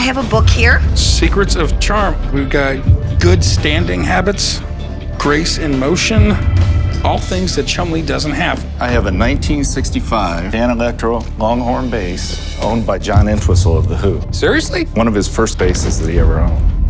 I have a book here. Secrets of Charm. We've got good standing habits, grace in motion, all things that Chumlee doesn't have. I have a 1965 Dan Electro Longhorn bass owned by John Entwistle of The Who. Seriously? One of his first basses that he ever owned.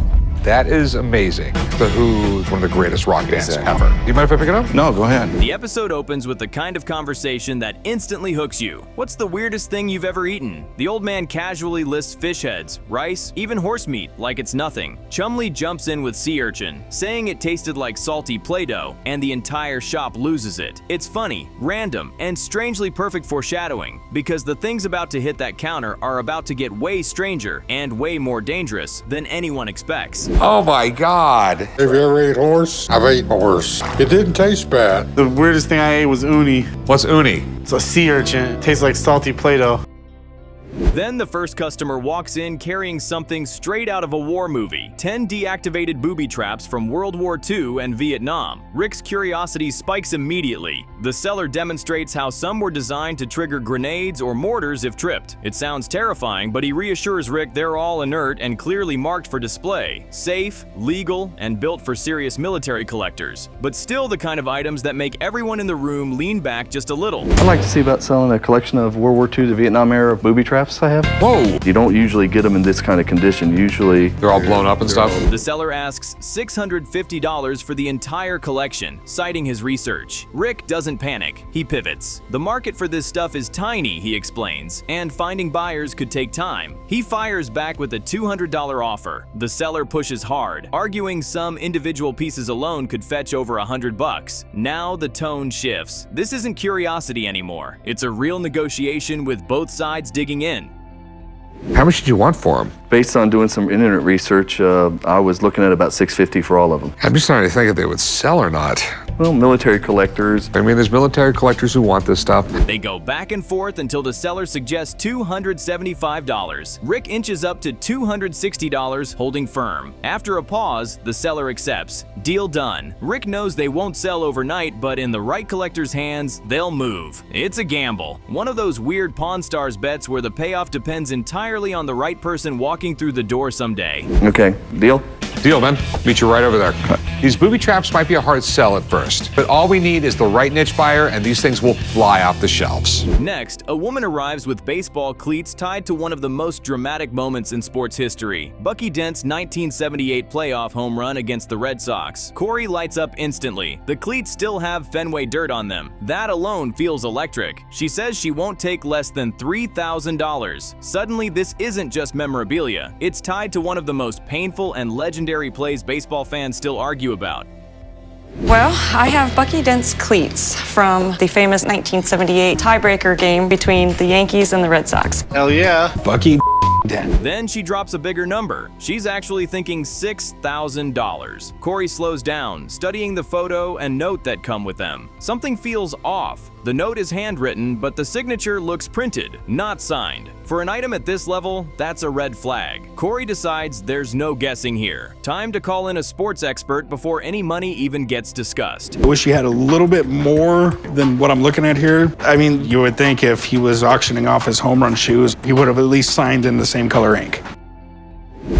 That is amazing. The Who is one of the greatest rock bands Exactly. ever. Do you mind if I pick it up? No, go ahead. The episode opens with the kind of conversation that instantly hooks you. What's the weirdest thing you've ever eaten? The old man casually lists fish heads, rice, even horse meat, like it's nothing. Chumlee jumps in with sea urchin, saying it tasted like salty Play-Doh, and the entire shop loses it. It's funny, random, and strangely perfect foreshadowing, because the things about to hit that counter are about to get way stranger and way more dangerous than anyone expects. Oh my God. Have you ever ate horse? I've eaten horse. It didn't taste bad. The weirdest thing I ate was uni. What's uni? It's a sea urchin. It tastes like salty Play-Doh. Then the first customer walks in carrying something straight out of a war movie. 10 deactivated booby traps from World War II and Vietnam. Rick's curiosity spikes immediately. The seller demonstrates how some were designed to trigger grenades or mortars if tripped. It sounds terrifying, but he reassures Rick they're all inert and clearly marked for display. Safe, legal, and built for serious military collectors. But still the kind of items that make everyone in the room lean back just a little. I'd like to see about selling a collection of World War II to Vietnam era booby traps I have. Whoa. You don't usually get them in this kind of condition. Usually They're all blown up and stuff? The seller asks $650 for the entire collection, citing his research. Rick doesn't panic. He pivots. The market for this stuff is tiny, he explains, and finding buyers could take time. He fires back with a $200 offer. The seller pushes hard, arguing some individual pieces alone could fetch over $100. Now the tone shifts. This isn't curiosity anymore. It's a real negotiation with both sides digging in. How much did you want for them? based on doing some internet research, I was looking at about $650 for all of them. I'm just trying to think if they would sell or not. Well, military collectors. I mean, there's military collectors who want this stuff. They go back and forth until the seller suggests $275. Rick inches up to $260, holding firm. After a pause, the seller accepts. Deal done. Rick knows they won't sell overnight, but in the right collector's hands, they'll move. It's a gamble. One of those weird Pawn Stars bets where the payoff depends entirely on the right person walking through the door someday. Okay, deal? Deal, man. Meet you right over there. These booby traps might be a hard sell at first, but all we need is the right niche buyer and these things will fly off the shelves. Next, a woman arrives with baseball cleats tied to one of the most dramatic moments in sports history, Bucky Dent's 1978 playoff home run against the Red Sox. Corey lights up instantly. The cleats still have Fenway dirt on them. That alone feels electric. She says she won't take less than $3,000. Suddenly, this isn't just memorabilia. It's tied to one of the most painful and legendary plays baseball fans still argue about. Well, I have Bucky Dent's cleats from the famous 1978 tiebreaker game between the Yankees and the Red Sox. Hell yeah. Bucky Dent. Then she drops a bigger number. She's actually thinking $6,000. Corey slows down, studying the photo and note that come with them. Something feels off. The note is handwritten, but the signature looks printed, not signed. For an item at this level, that's a red flag. Corey decides there's no guessing here. Time to call in a sports expert before any money even gets discussed. I wish he had a little bit more than what I'm looking at here. I mean, you would think if he was auctioning off his home run shoes, he would have at least signed in the same color ink.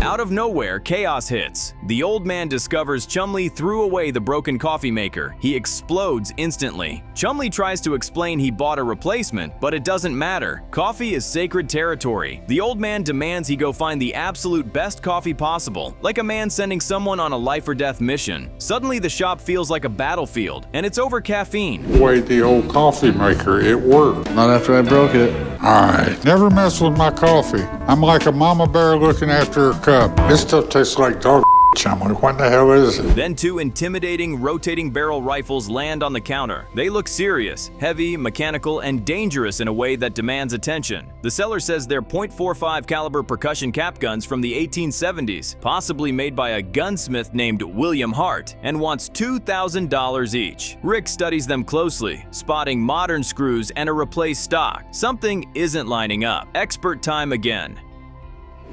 Out of nowhere, chaos hits. The old man discovers Chumlee threw away the broken coffee maker. He explodes instantly. Chumlee tries to explain he bought a replacement, but it doesn't matter. Coffee is sacred territory. The old man demands he go find the absolute best coffee possible, like a man sending someone on a life or death mission. Suddenly, the shop feels like a battlefield, and it's over caffeine. Wait, the old coffee maker, it worked. Not after I broke it. All right, never mess with my coffee. I'm like a mama bear looking after her cub. This stuff tastes like dog Chumlee. What the hell is it? Then two intimidating rotating barrel rifles land on the counter. They look serious, heavy, mechanical, and dangerous in a way that demands attention. The seller says they're .45 caliber percussion cap guns from the 1870s, possibly made by a gunsmith named William Hart, and wants $2,000 each. Rick studies them closely, spotting modern screws and a replaced stock. Something isn't lining up. Expert time again.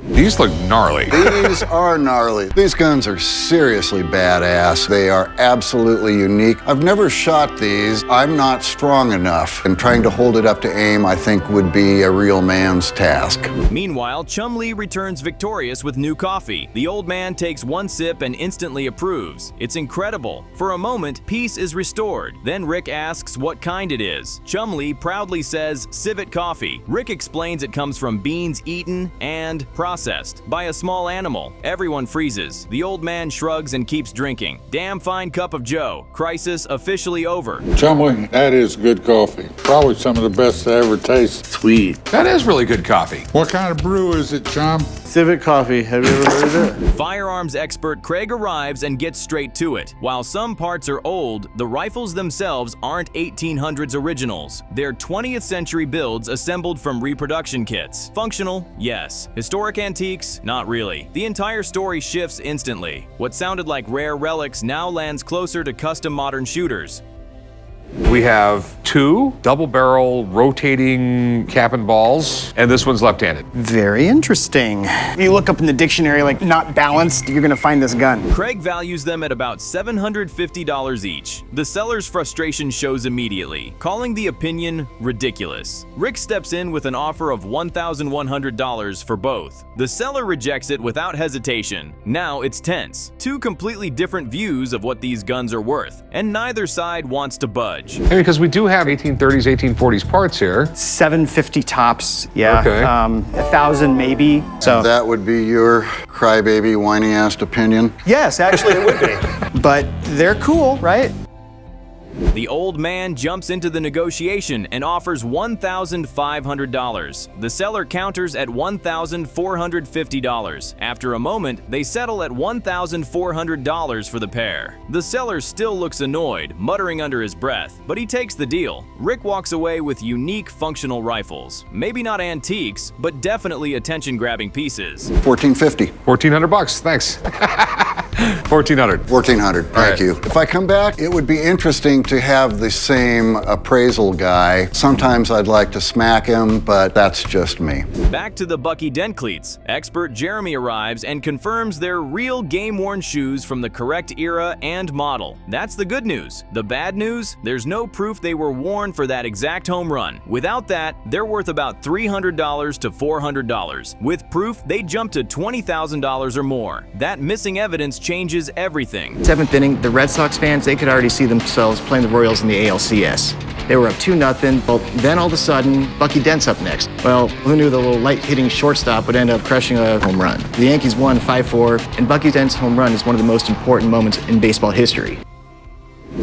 These look gnarly. These are gnarly. These guns are seriously badass. They are absolutely unique. I've never shot these. I'm not strong enough, and trying to hold it up to aim, I think, would be a real man's task. Meanwhile, Chumlee returns victorious with new coffee. The old man takes one sip and instantly approves. It's incredible. For a moment, peace is restored. Then Rick asks what kind it is. Chumlee proudly says civet coffee. Rick explains it comes from beans eaten and processed by a small animal. Everyone freezes. The old man shrugs and keeps drinking. Damn fine cup of joe. Crisis officially over. Chumlee, that is good coffee. Probably some of the best I ever tasted. Sweet. That is really good coffee. What kind of brew is it, Chum? Civet coffee. Have you ever heard of it? Firearms expert Craig arrives and gets straight to it. While some parts are old, the rifles themselves aren't 1800s originals. They're 20th century builds assembled from reproduction kits. Functional? Yes. Historic antiques? Not really. The entire story shifts instantly. What sounded like rare relics now lands closer to custom modern shooters. We have two double-barrel rotating cap and balls, and this one's left-handed. Very interesting. If you look up in the dictionary, like not balanced, you're gonna find this gun. Craig values them at about $750 each. The seller's frustration shows immediately, calling the opinion ridiculous. Rick steps in with an offer of $1,100 for both. The seller rejects it without hesitation. Now it's tense. Two completely different views of what these guns are worth, and neither side wants to budge. Hey, because we do have 1830s, 1840s parts here. 750 tops, yeah. Okay. 1,000 maybe. So That would be your crybaby, whiny-assed opinion? yes, actually it would be. But they're cool, right? The old man jumps into the negotiation and offers $1,500. The seller counters at $1,450. After a moment, they settle at $1,400 for the pair. The seller still looks annoyed, muttering under his breath, but he takes the deal. Rick walks away with unique functional rifles. Maybe not antiques, but definitely attention-grabbing pieces. $1,450. $1,400, thanks. 1,400. $1,400, thank right. you. If I come back, it would be interesting to have the same appraisal guy. Sometimes I'd like to smack him, but that's just me. Back to the Bucky Dent cleats. Expert Jeremy arrives and confirms they're real game-worn shoes from the correct era and model. That's the good news. The bad news? There's no proof they were worn for that exact home run. Without that, they're worth about $300 to $400. With proof, they jump to $20,000 or more. That missing evidence changes everything. Seventh inning, the Red Sox fans, they could already see themselves playing the Royals in the ALCS. They were up 2-0. Well, then all of a sudden, Bucky Dent's up next. Well, who knew the little light-hitting shortstop would end up crushing a home run? The Yankees won 5-4, and Bucky Dent's home run is one of the most important moments in baseball history.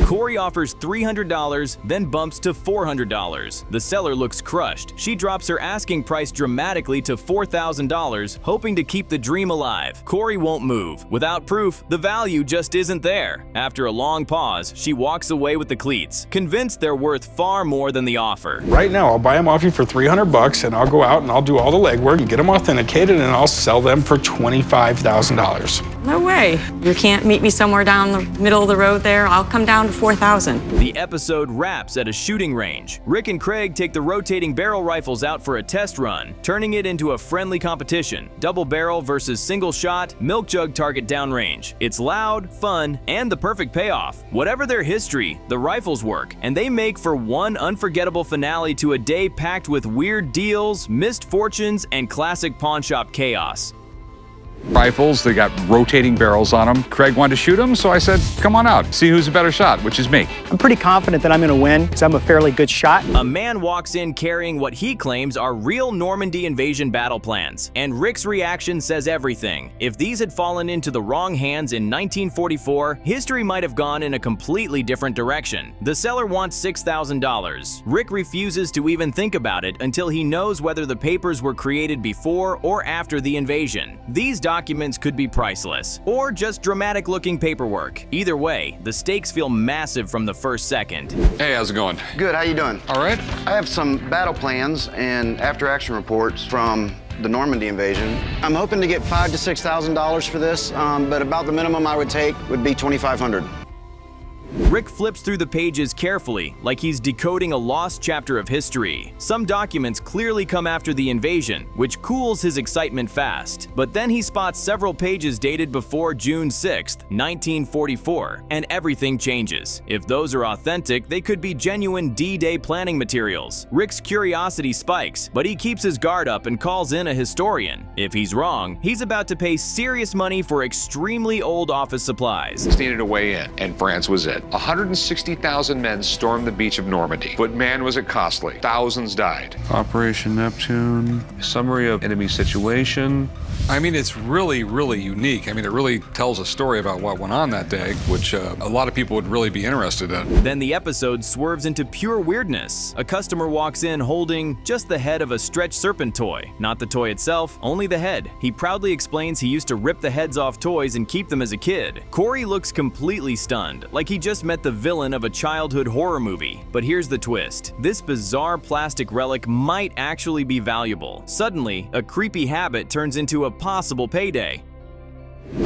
Corey offers $300, then bumps to $400. The seller looks crushed. She drops her asking price dramatically to $4,000, hoping to keep the dream alive. Corey won't move. Without proof, the value just isn't there. After a long pause, she walks away with the cleats, convinced they're worth far more than the offer. Right now, I'll buy them off you for $300, and I'll go out and I'll do all the legwork and get them authenticated, and I'll sell them for $25,000. No way. You can't meet me somewhere down the middle of the road there. I'll come down to $4,000. The episode wraps at a shooting range. Rick and Craig take the rotating barrel rifles out for a test run, turning it into a friendly competition. Double barrel versus single shot, milk jug target downrange. It's loud, fun, and the perfect payoff. Whatever their history, the rifles work, and they make for one unforgettable finale to a day packed with weird deals, missed fortunes, and classic pawn shop chaos. Rifles, they got rotating barrels on them. Craig wanted to shoot them, so I said, come on out, see who's a better shot, which is me. I'm pretty confident that I'm gonna win, because I'm a fairly good shot. A man walks in carrying what he claims are real Normandy invasion battle plans, and Rick's reaction says everything. If these had fallen into the wrong hands in 1944, history might have gone in a completely different direction. The seller wants $6,000. Rick refuses to even think about it until he knows whether the papers were created before or after the invasion. These documents could be priceless, or just dramatic-looking paperwork. Either way, the stakes feel massive from the first second. Hey, how's it going? Good, how you doing? All right. I have some battle plans and after-action reports from the Normandy invasion. I'm hoping to get $5,000 to $6,000 for this, but about the minimum I would take would be $2,500. Rick flips through the pages carefully, like he's decoding a lost chapter of history. Some documents clearly come after the invasion, which cools his excitement fast. But then he spots several pages dated before June 6, 1944, and everything changes. If those are authentic, they could be genuine D-Day planning materials. Rick's curiosity spikes, but he keeps his guard up and calls in a historian. If he's wrong, he's about to pay serious money for extremely old office supplies. Needed a way in, and France was it. 160,000 men stormed the beach of Normandy, but man was it costly. Thousands died. Operation Neptune, summary of enemy situation. I mean, it's really, really unique. I mean, it really tells a story about what went on that day, which a lot of people would really be interested in. Then the episode swerves into pure weirdness. A customer walks in holding just the head of a stretch Serpent toy. Not the toy itself, only the head. He proudly explains he used to rip the heads off toys and keep them as a kid. Corey looks completely stunned, like he just met the villain of a childhood horror movie. But here's the twist. This bizarre plastic relic might actually be valuable. Suddenly, a creepy habit turns into a possible payday.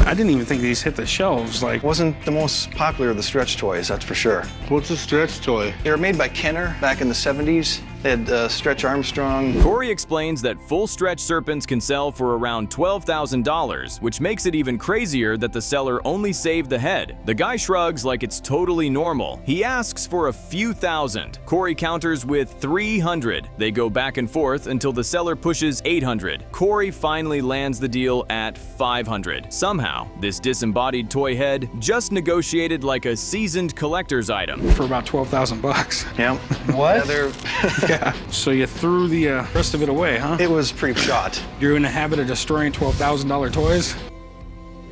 I didn't even think these hit the shelves. Like, Wasn't the most popular of the stretch toys, that's for sure. What's a stretch toy? They were made by Kenner back in the 70s. They had Stretch Armstrong. Corey explains that full stretch Serpents can sell for around $12,000, which makes it even crazier that the seller only saved the head. The guy shrugs like it's totally normal. He asks for a few thousand. Corey counters with 300. They go back and forth until the seller pushes 800. Corey finally lands the deal at 500. Somehow, this disembodied toy head just negotiated like a seasoned collector's item. for about 12,000 bucks. Yeah. What? Yeah. So you threw the rest of it away, huh? It was pretty shot. You're in the habit of destroying $12,000 toys?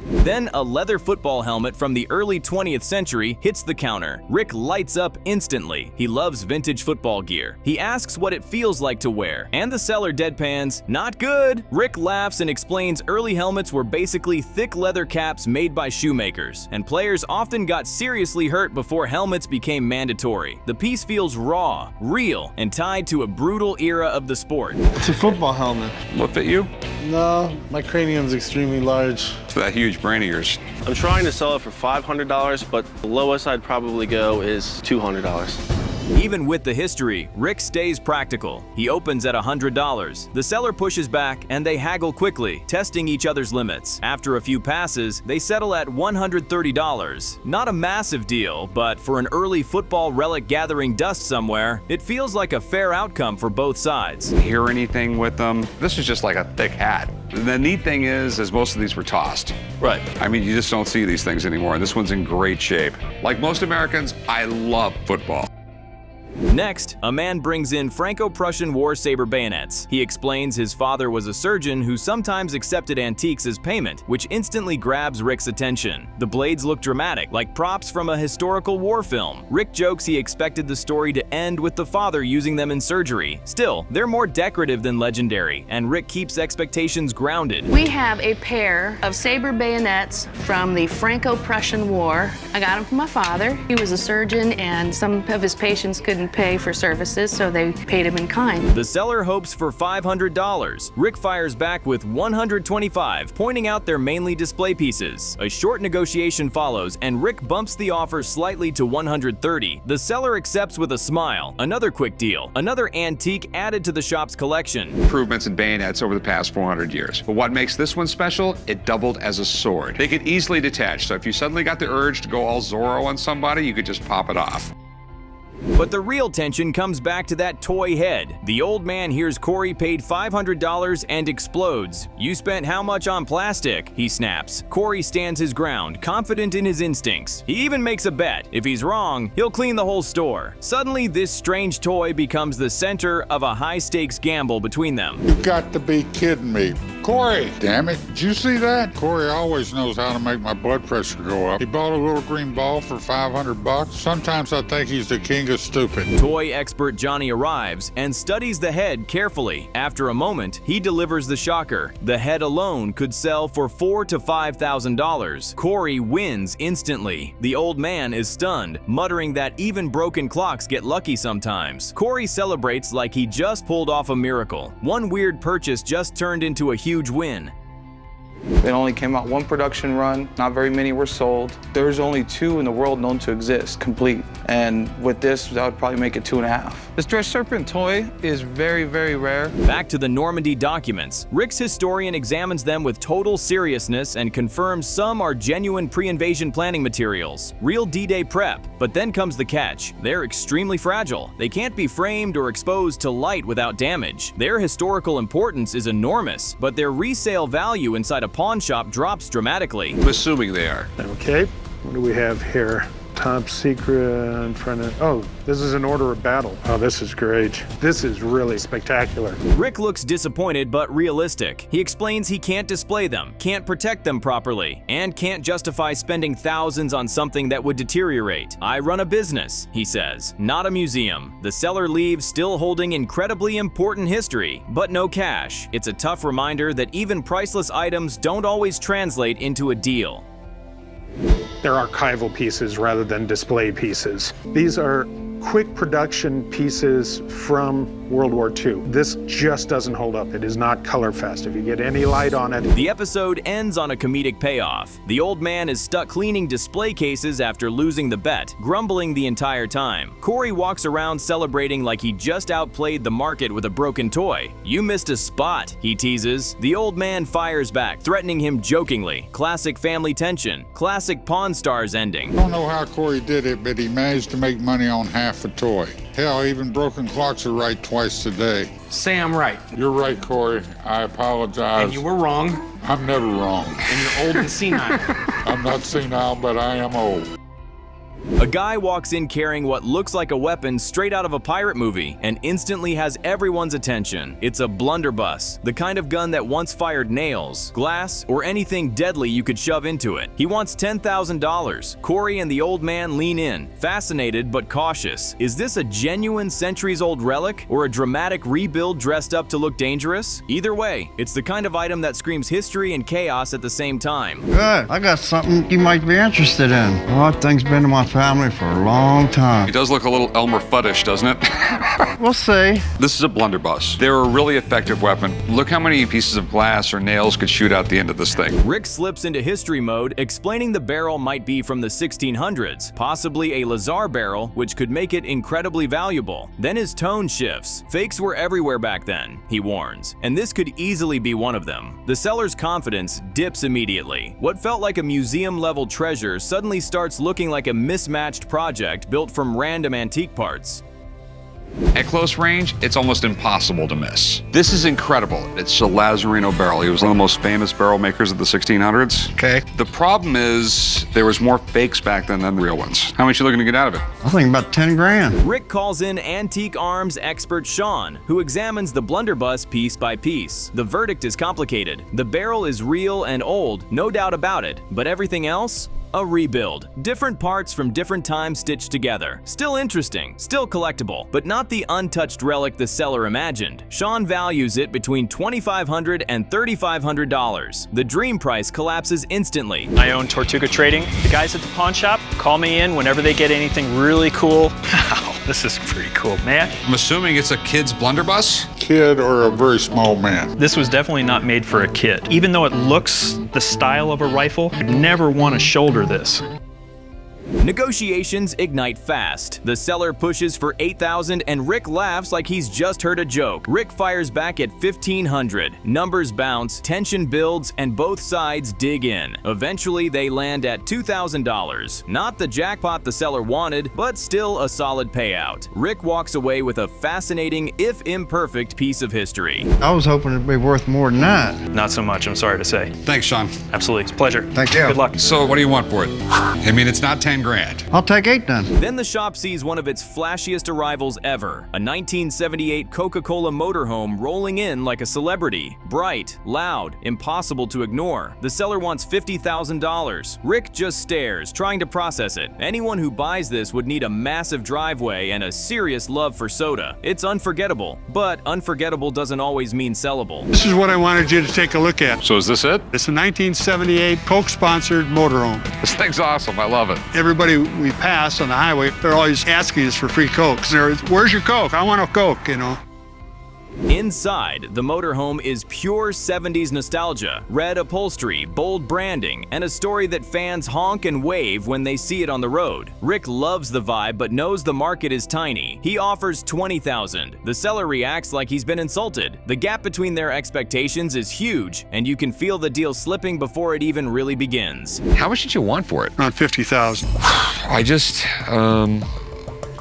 Then a leather football helmet from the early 20th century hits the counter. Rick lights up instantly. He loves vintage football gear. He asks what it feels like to wear, and the seller deadpans, "Not good." Rick laughs and explains early helmets were basically thick leather caps made by shoemakers, and players often got seriously hurt before helmets became mandatory. The piece feels raw, real, and tied to a brutal era of the sport. It's a football helmet. What fit you? No, my cranium's extremely large. For that huge brain of yours. I'm trying to sell it for $500, but the lowest I'd probably go is $200. Even with the history, Rick stays practical. He opens at $100. The seller pushes back and they haggle quickly, testing each other's limits. After a few passes, they settle at $130. Not a massive deal, but for an early football relic gathering dust somewhere, it feels like a fair outcome for both sides. Hear anything with them? This is just like a thick hat. The neat thing is most of these were tossed. Right. I mean, you just don't see these things anymore, and this one's in great shape. Like most Americans, I love football. Next, a man brings in Franco-Prussian war saber bayonets. He explains his father was a surgeon who sometimes accepted antiques as payment, which instantly grabs Rick's attention. The blades look dramatic, like props from a historical war film. Rick jokes he expected the story to end with the father using them in surgery. Still, they're more decorative than legendary, and Rick keeps expectations grounded. We have a pair of saber bayonets from the Franco-Prussian War. I got them from my father. He was a surgeon, and some of his patients couldn't pay for services, so they paid him in kind. The seller hopes for $500. Rick fires back with $125, pointing out they're mainly display pieces. A short negotiation follows, and Rick bumps the offer slightly to $130. The seller accepts with a smile. Another quick deal, another antique added to the shop's collection. Improvements in bayonets over the past 400 years. But what makes this one special? It doubled as a sword. They could easily detach, so if you suddenly got the urge to go all Zorro on somebody, you could just pop it off. But the real tension comes back to that toy head. The old man hears Corey paid $500 and explodes. "You spent how much on plastic?" he snaps. Corey stands his ground, confident in his instincts. He even makes a bet. If he's wrong, he'll clean the whole store. Suddenly, this strange toy becomes the center of a high-stakes gamble between them. You got to be kidding me. Corey, damn it, did you see that? Corey always knows how to make my blood pressure go up. He bought a little green ball for $500. Sometimes I think he's the king of stupid. Toy expert Johnny arrives and studies the head carefully. After a moment, he delivers the shocker. The head alone could sell for $4,000 to $5,000. Corey wins instantly. The old man is stunned, muttering that even broken clocks get lucky sometimes. Corey celebrates like he just pulled off a miracle. One weird purchase just turned into a huge win. It only came out one production run, not very many were sold. There's only two in the world known to exist, complete, And with this, that would probably make it 2.5. The Stretch Serpent toy is very, very rare. Back to the Normandy documents. Rick's historian examines them with total seriousness and confirms some are genuine pre-invasion planning materials, real D-Day prep. But then comes the catch. They're extremely fragile. They can't be framed or exposed to light without damage. Their historical importance is enormous, but their resale value inside a pawn shop drops dramatically. I'm assuming they are. Okay, what do we have here? Top secret in front of, oh, this is an order of battle. Oh, this is great. This is really spectacular. Rick looks disappointed but realistic. He explains he can't display them, can't protect them properly, and can't justify spending thousands on something that would deteriorate. I run a business, he says, not a museum. The seller leaves still holding incredibly important history, but no cash. It's a tough reminder that even priceless items don't always translate into a deal. They're archival pieces rather than display pieces. These are quick production pieces from World War II. This just doesn't hold up. It is not color fast. If you get any light on it. The episode ends on a comedic payoff. The old man is stuck cleaning display cases after losing the bet, grumbling the entire time. Corey walks around celebrating like he just outplayed the market with a broken toy. You missed a spot, he teases. The old man fires back, threatening him jokingly. Classic family tension. Classic Pawn Stars ending. I don't know how Corey did it, but he managed to make money on half a toy. Hell, even broken clocks are right twice a day. Say I'm right. You're right, Corey. I apologize. And you were wrong. I'm never wrong. And you're old and senile. I'm not senile, but I am old. A guy walks in carrying what looks like a weapon straight out of a pirate movie and instantly has everyone's attention. It's a blunderbuss, the kind of gun that once fired nails, glass, or anything deadly you could shove into it. He wants $10,000. Corey and the old man lean in, fascinated but cautious. Is this a genuine centuries-old relic or a dramatic rebuild dressed up to look dangerous? Either way, it's the kind of item that screams history and chaos at the same time. Good. I got something you might be interested in. Well, that thing's been in my family for a long time. It does look a little Elmer Fuddish, doesn't it? We'll see. This is a blunderbuss. They're a really effective weapon. Look how many pieces of glass or nails could shoot out the end of this thing. Rick slips into history mode, explaining the barrel might be from the 1600s, possibly a Lazar barrel, which could make it incredibly valuable. Then his tone shifts. Fakes were everywhere back then, he warns, and this could easily be one of them. The seller's confidence dips immediately. What felt like a museum-level treasure suddenly starts looking like a mismatched project built from random antique parts. At close range, it's almost impossible to miss. This is incredible. It's a Lazarino barrel. He was one of the most famous barrel makers of the 1600s. Okay. The problem is there was more fakes back then than the real ones. How much are you looking to get out of it? I think about 10 grand. Rick calls in antique arms expert Sean, who examines the blunderbuss piece by piece. The verdict is complicated. The barrel is real and old, no doubt about it, but everything else? A rebuild. Different parts from different times stitched together. Still interesting, still collectible, but not the untouched relic the seller imagined. Sean values it between $2,500 and $3,500. The dream price collapses instantly. I own Tortuga Trading. The guys at the pawn shop call me in whenever they get anything really cool. Wow, this is pretty cool, man. I'm assuming it's a kid's blunderbuss? Kid or a very small man? This was definitely not made for a kid. Even though it looks the style of a rifle, I'd never want to shoulder this. Negotiations ignite fast. The seller pushes for $8,000 and Rick laughs like he's just heard a joke. Rick fires back at $1,500. Numbers bounce, tension builds, and both sides dig in. Eventually, they land at $2,000. Not the jackpot the seller wanted, but still a solid payout. Rick walks away with a fascinating, if imperfect, piece of history. I was hoping it'd be worth more than that. Not so much, I'm sorry to say. Thanks, Sean. Absolutely, it's a pleasure. Thank you. Good luck. So what do you want for it? I mean, it's not 10 grand. I'll take 8 then. Then the shop sees one of its flashiest arrivals ever, a 1978 Coca-Cola motorhome rolling in like a celebrity. Bright, loud, impossible to ignore. The seller wants $50,000. Rick just stares, trying to process it. Anyone who buys this would need a massive driveway and a serious love for soda. It's unforgettable, but unforgettable doesn't always mean sellable. This is what I wanted you to take a look at. So is this it? It's a 1978 Coke-sponsored motorhome. This thing's awesome. I love it. Everybody we pass on the highway, they're always asking us for free Coke. Where's your Coke? I want a Coke, you know. Inside, the motorhome is pure 70s nostalgia, red upholstery, bold branding, and a story that fans honk and wave when they see it on the road. Rick loves the vibe but knows the market is tiny. He offers $20,000. The seller reacts like he's been insulted. The gap between their expectations is huge, and you can feel the deal slipping before it even really begins. How much did you want for it? Around $50,000. I just,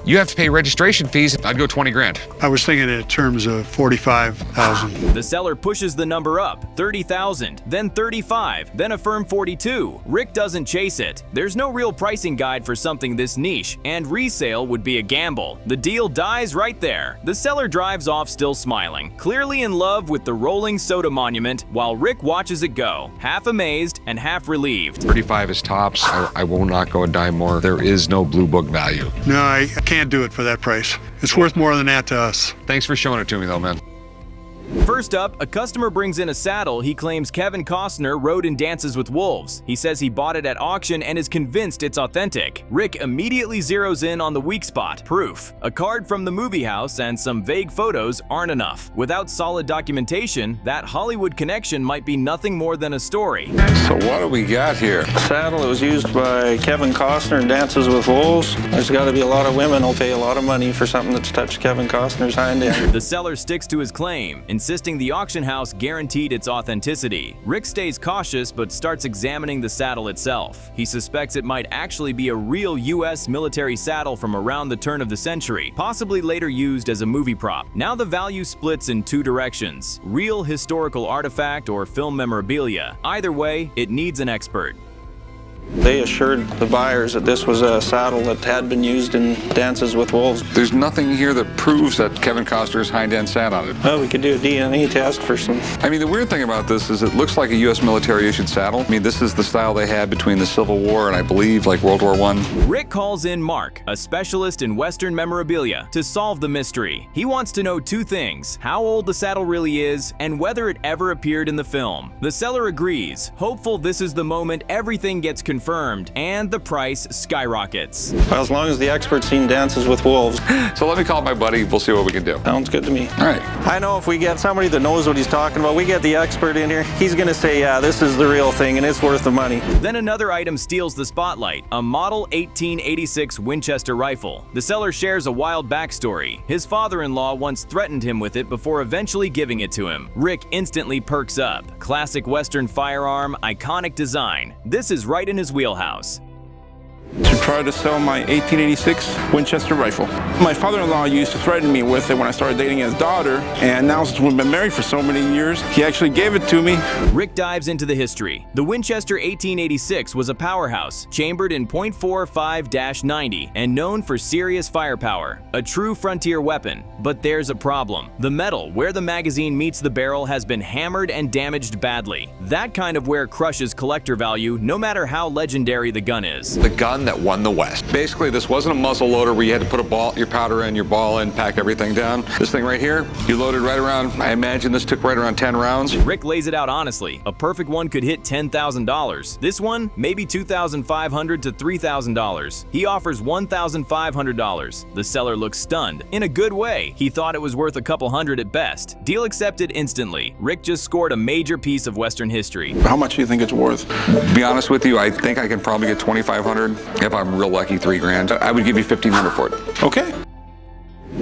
you have to pay registration fees. I'd go 20 grand. I was thinking in terms of $45,000. The seller pushes the number up, $30,000, then $35,000, then a firm $42,000. Rick doesn't chase it. There's no real pricing guide for something this niche, and resale would be a gamble. The deal dies right there. The seller drives off still smiling, clearly in love with the rolling soda monument, while Rick watches it go, half amazed and half relieved. 35 is tops. I will not go a dime more. There is no blue book value. No, I can't do it for that price. It's worth more than that to us. Thanks for showing it to me though, man. First up, a customer brings in a saddle he claims Kevin Costner rode in Dances with Wolves. He says he bought it at auction and is convinced it's authentic. Rick immediately zeroes in on the weak spot, proof. A card from the movie house and some vague photos aren't enough. Without solid documentation, that Hollywood connection might be nothing more than a story. So what do we got here? Saddle that was used by Kevin Costner in Dances with Wolves. There's got to be a lot of women who'll pay a lot of money for something that's touched Kevin Costner's hind end. The seller sticks to his claim, insisting the auction house guaranteed its authenticity. Rick stays cautious but starts examining the saddle itself. He suspects it might actually be a real US military saddle from around the turn of the century, possibly later used as a movie prop. Now the value splits in two directions: real historical artifact or film memorabilia. Either way, it needs an expert. They assured the buyers that this was a saddle that had been used in Dances with Wolves. There's nothing here that proves that Kevin Costner's hind end sat on it. Well, we could do a DNA test for some. I mean, the weird thing about this is it looks like a U.S. military issued saddle. I mean, this is the style they had between the Civil War and I believe like World War I. Rick calls in Mark, a specialist in Western memorabilia, to solve the mystery. He wants to know two things: how old the saddle really is and whether it ever appeared in the film. The seller agrees, hopeful this is the moment everything gets confirmed and the price skyrockets. Well, as long as the expert's seen Dances with Wolves. So let me call my buddy, we'll see what we can do. Sounds good to me. All right. I know if we get somebody that knows what he's talking about, we get the expert in here, he's gonna say, yeah, this is the real thing and it's worth the money. Then another item steals the spotlight, a model 1886 Winchester rifle. The seller shares a wild backstory. His father-in-law once threatened him with it before eventually giving it to him. Rick instantly perks up. Classic Western firearm, iconic design. This is right in his wheelhouse. To try to sell my 1886 Winchester rifle. My father-in-law used to threaten me with it when I started dating his daughter, and now since we've been married for so many years, he actually gave it to me. Rick dives into the history. The Winchester 1886 was a powerhouse, chambered in .45-90 and known for serious firepower, a true frontier weapon. But there's a problem. The metal where the magazine meets the barrel has been hammered and damaged badly. That kind of wear crushes collector value no matter how legendary the gun is. The gun that won the West. Basically, this wasn't a muzzle loader where you had to put your powder in, your ball in, pack everything down. This thing right here, you loaded right around, I imagine this took right around 10 rounds. Rick lays it out honestly. A perfect one could hit $10,000. This one, maybe $2,500 to $3,000. He offers $1,500. The seller looks stunned. In a good way. He thought it was worth a couple hundred at best. Deal accepted instantly. Rick just scored a major piece of Western history. How much do you think it's worth? To be honest with you, I think I can probably get $2,500. If I'm real lucky, $3 grand. I would give you $1,500 for it. Okay.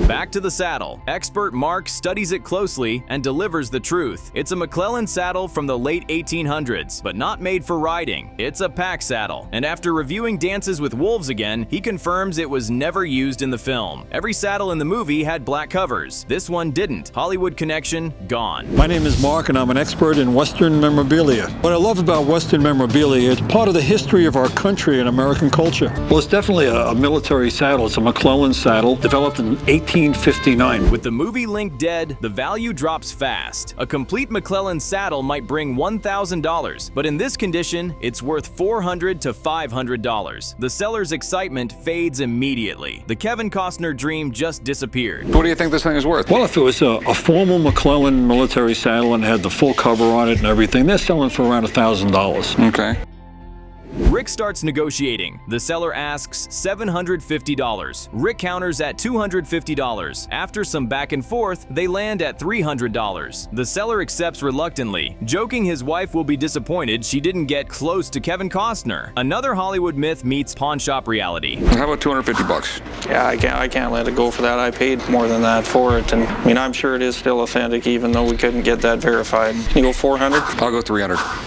Back to the saddle. Expert Mark studies it closely and delivers the truth. It's a McClellan saddle from the late 1800s, but not made for riding. It's a pack saddle. And after reviewing Dances with Wolves again, he confirms it was never used in the film. Every saddle in the movie had black covers. This one didn't. Hollywood connection gone. My name is Mark and I'm an expert in Western memorabilia. What I love about Western memorabilia, it's part of the history of our country and American culture. Well, it's definitely a military saddle. It's a McClellan saddle developed in 1859. With the movie link dead, the value drops fast. A complete McClellan saddle might bring $1,000, but in this condition, it's worth $400 to $500. The seller's excitement fades immediately. The Kevin Costner dream just disappeared. What do you think this thing is worth? Well, if it was a formal McClellan military saddle and had the full cover on it and everything, they're selling for around $1,000. Okay. Rick starts negotiating. The seller asks $750. Rick counters at $250. After some back and forth, they land at $300. The seller accepts reluctantly, joking his wife will be disappointed she didn't get close to Kevin Costner. Another Hollywood myth meets pawn shop reality. How about $250? Yeah, I can't let it go for that. I paid more than that for it, and I mean, I'm sure it is still authentic, even though we couldn't get that verified. Can you go 400? I'll go 300.